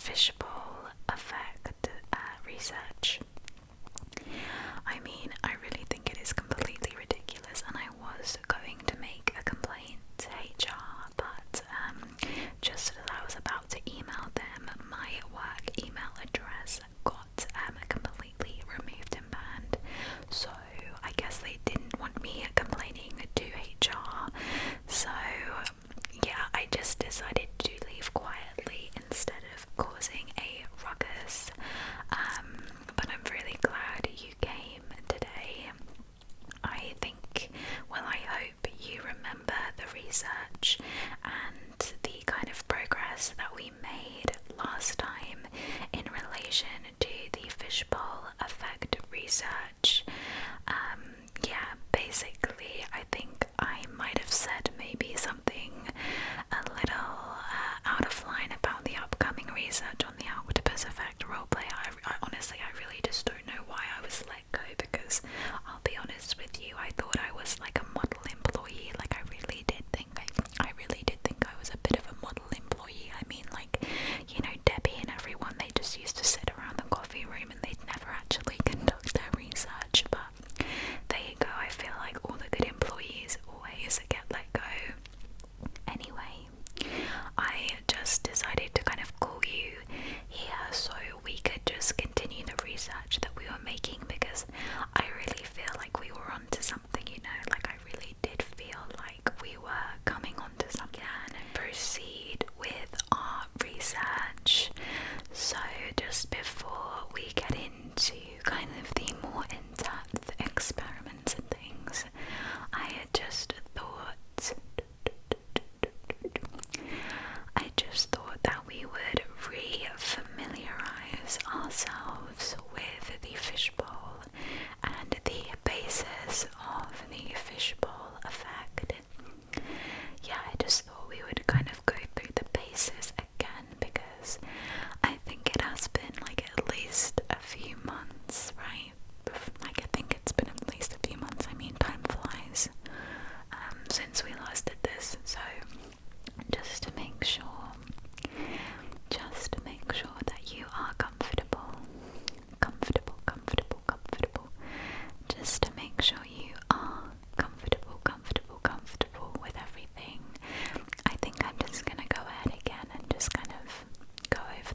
FishBowl Effect research. I mean, I really think it is completely ridiculous, and I was going to make a complaint to HR, but just as I was about to email them, my work email address got completely removed and banned. So I guess they didn't want me complaining to HR. So yeah, I just decided to leave quietly instead of causing a ruckus. But I'm really glad you came today. I think, well, I hope you remember the research and the kind of progress that we made last time in relation to the FishBowl Effect research. Yeah, basically, I think I might have said maybe something a little out of line about the upcoming research on the octopus effect roleplay. I honestly, I really just don't know why I was let go, because I'll be honest with you, I thought I was like a model employee. Like I really did think I was a bit of a model employee. I mean, like, you know, Debbie and everyone, they just used to sit around the coffee room and they'd never actually conduct their research. But there you go, I feel like all the good employees always get let go. Anyway, I just decided to kind of call you here so we could just continue the research that we were making, because I really feel like we were onto something, you know, like I really did feel like we were coming onto something, and proceed with our research. So just before we get into kind of the more in-depth experiments and things, I just thought that we would re-familiarize ourselves with the fishbowl and the basis of the fishbowl effect. Yeah, I just thought we would kind of go through the basis again, because I think it has been like at least a few months, right? Like I think it's been at least a few months. I mean, time flies since we last did this. So just to make sure that you are comfortable, just to make sure you are comfortable with everything, I think I'm just gonna go ahead again and just kind of go over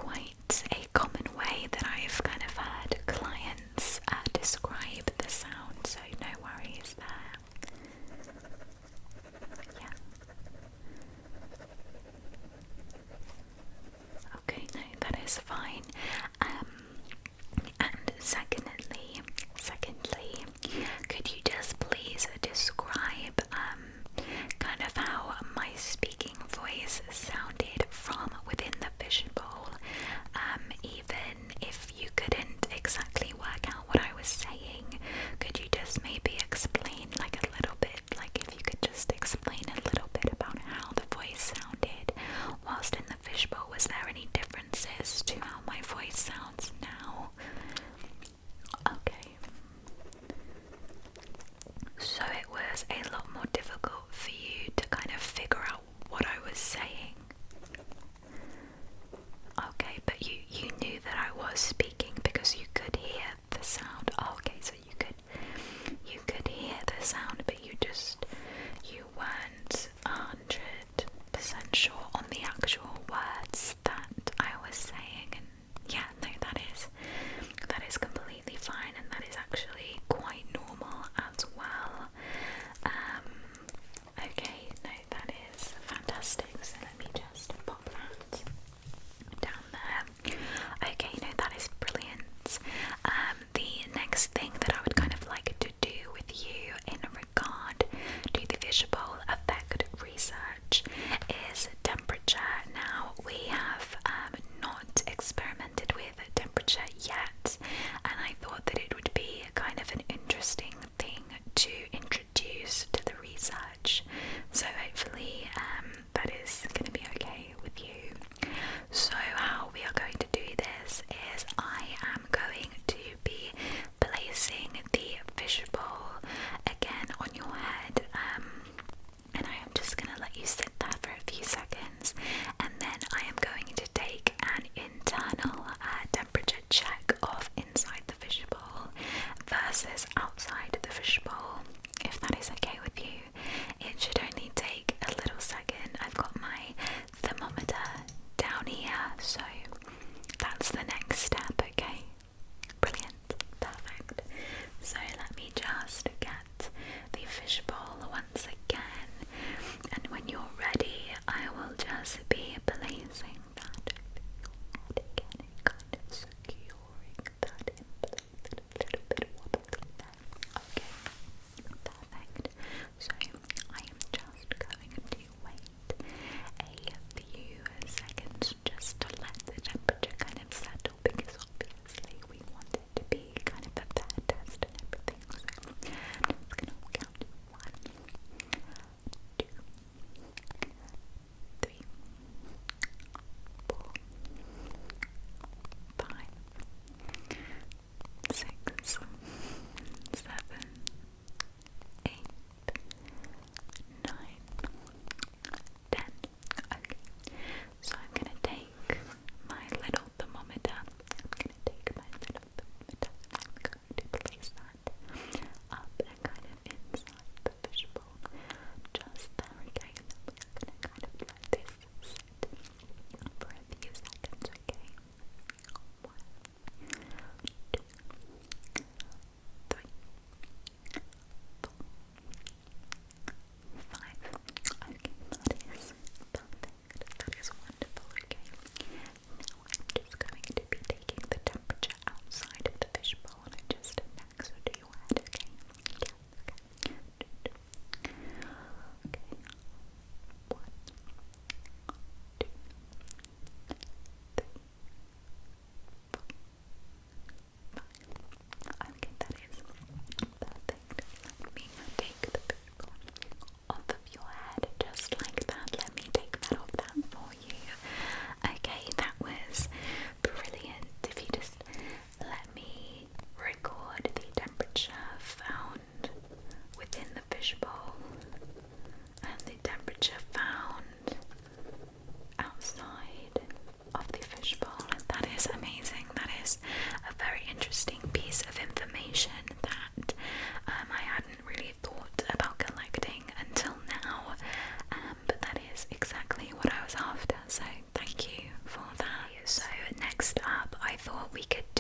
quite a common way that I've kind of heard clients describe the sound, so no worries there. Yeah. Okay, no, that is fine. And secondly, could you just please describe kind of how my speaking voice sounded from within the fishbowl? Even if you couldn't exactly work out what I was saying, could you just maybe explain like a little bit, like if you could just explain a little bit about how the voice sounded whilst in the fishbowl? Was there any differences to how my voice sounds now? Okay. So it was a lot more difficult for you to kind of figure out what I was saying. Okay, but you knew that I was speaking because you could hear the sound. Oh, okay, so you could hear the sound, but you weren't 100% sure on the actual words that I was saying. And yeah, no, that is completely fine, and that is actually quite normal as well. Okay, no, that is fantastic. So let me just pop that down there. Okay, no, that is brilliant. what we could